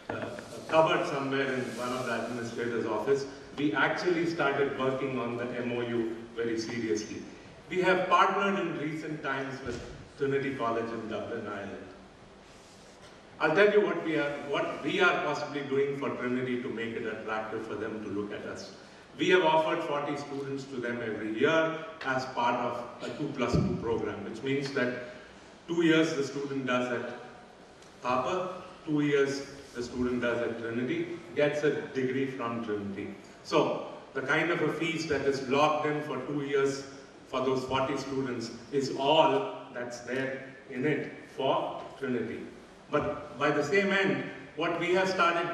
a cupboard somewhere in one of the administrator's office, we actually started working on the MOU very seriously. We have partnered in recent times with Trinity College in Dublin, Ireland. I'll tell you what we are possibly doing for Trinity to make it attractive for them to look at us. We have offered 40 students to them every year as part of a 2+2 program, which means that 2 years the student does at Thapa, 2 years the student does at Trinity, gets a degree from Trinity. So the kind of a fees that is locked in for 2 years for those 40 students is all that's there in it for Trinity. But by the same end, what we have started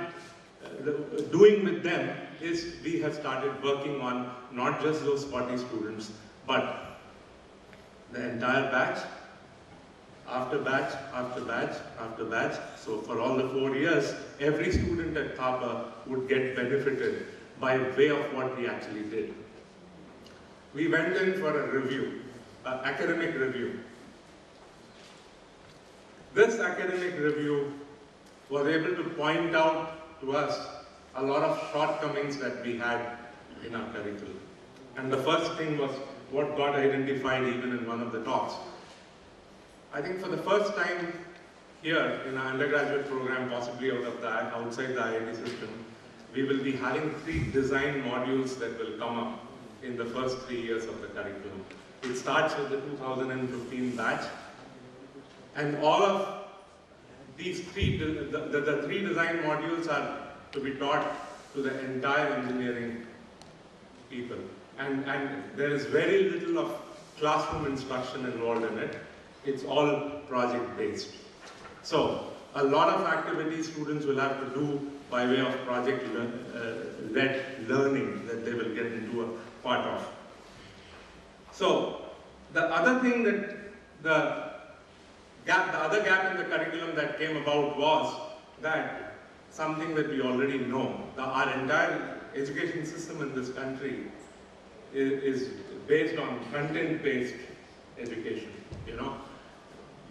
doing with them is we have started working on not just those 40 students, but the entire batch, after batch, after batch, after batch. So for all the 4 years, every student at Thapa would get benefited by way of what we actually did. We went in for a review, an academic review. This academic review was able to point out to us a lot of shortcomings that we had in our curriculum. And the first thing was what got identified even in one of the talks. I think for the first time here in our undergraduate program, possibly outside the IIT system, we will be having 3 design modules that will come up in the first 3 years of the curriculum. It starts with the 2015 batch. And all of these the 3 design modules are to be taught to the entire engineering people. And there is very little of classroom instruction involved in it. It's all project-based. So a lot of activities students will have to do by way of project-led learning that they will get into a part of. So the other thing that the other gap in the curriculum that came about was that something that we already know. Our entire education system in this country is based on content-based education. You know,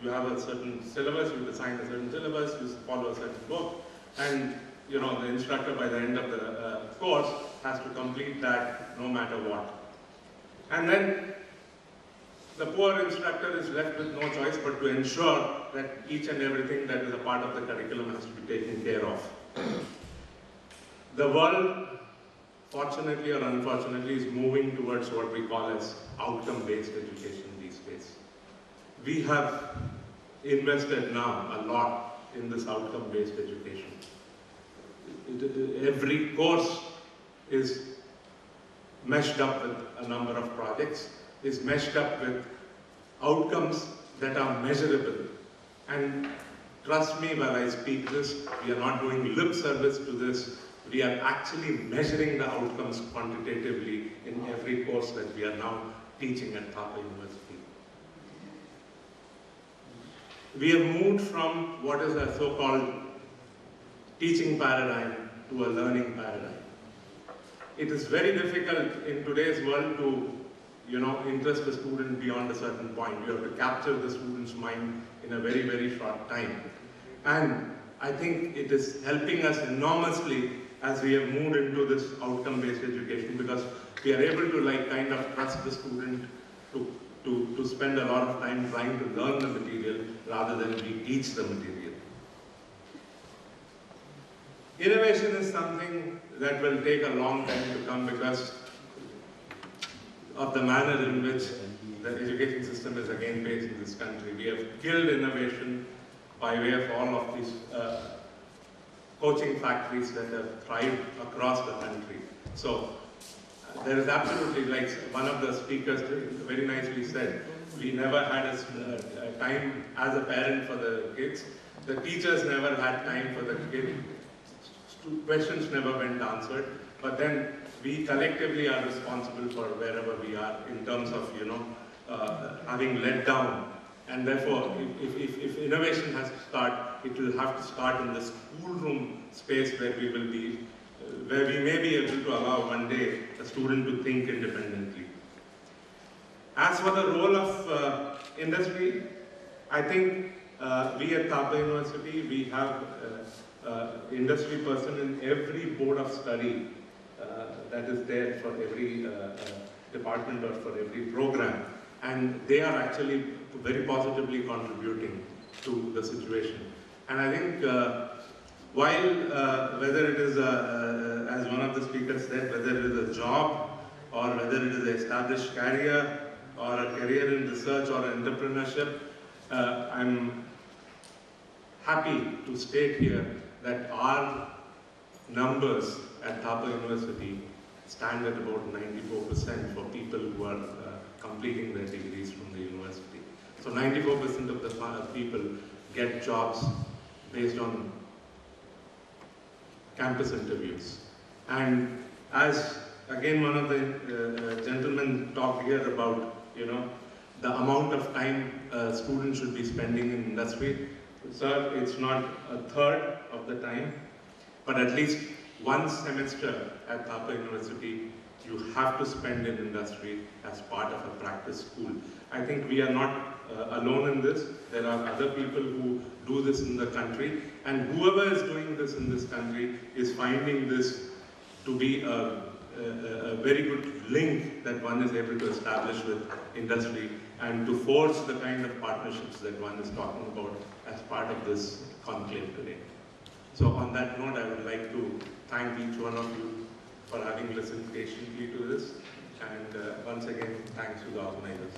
you have a certain syllabus, you assign a certain syllabus, you follow a certain book, and you know the instructor by the end of the course has to complete that no matter what. And then the poor instructor is left with no choice but to ensure that each and everything that is a part of the curriculum has to be taken care of. The world, fortunately or unfortunately, is moving towards what we call as outcome-based education these days. We have invested now a lot in this outcome-based education. Every course is meshed up with a number of projects, is meshed up with outcomes that are measurable. And trust me while I speak this, we are not doing lip service to this. We are actually measuring the outcomes quantitatively in every course that we are now teaching at Thapa University. We have moved from what is a so-called teaching paradigm to a learning paradigm. It is very difficult in today's world to, interest the student beyond a certain point. You have to capture the student's mind in a very, very short time. And I think it is helping us enormously as we have moved into this outcome-based education, because we are able to kind of trust the student to spend a lot of time trying to learn the material rather than we teach the material. Innovation is something that will take a long time to come because of the manner in which the education system is again based in this country. We have killed innovation by way of all of these coaching factories that have thrived across the country. So there is absolutely, like one of the speakers very nicely said, we never had a time as a parent for the kids. The teachers never had time for the kids. Questions never went answered. But then we collectively are responsible for wherever we are in terms of, having let down. And therefore, if innovation has to start, it will have to start in the schoolroom space where we will be, where we may be able to allow one day a student to think independently. As for the role of industry, I think we at Thapa University, we have industry person in every board of study that is there for every department or for every program. And they are actually very positively contributing to the situation. And I think while whether it is, as one of the speakers said, whether it is a job or whether it is an established career or a career in research or entrepreneurship, I'm happy to state here that our numbers at Thapa University stand at about 94% for people who are completing their degrees from the university. So 94% of the people get jobs based on campus interviews. And as again one of the gentlemen talked here about, the amount of time students should be spending in industry. Sir, it's not a third of the time, but at least one semester at Thapa University you have to spend in industry as part of a practice school. I think we are not alone in this. There are other people who do this in the country, and whoever is doing this in this country is finding this to be a very good link that one is able to establish with industry and to forge the kind of partnerships that one is talking about as part of this conclave today. So on that note, I would like to thank each one of you for having listened patiently to this, and once again, thanks to the organizers.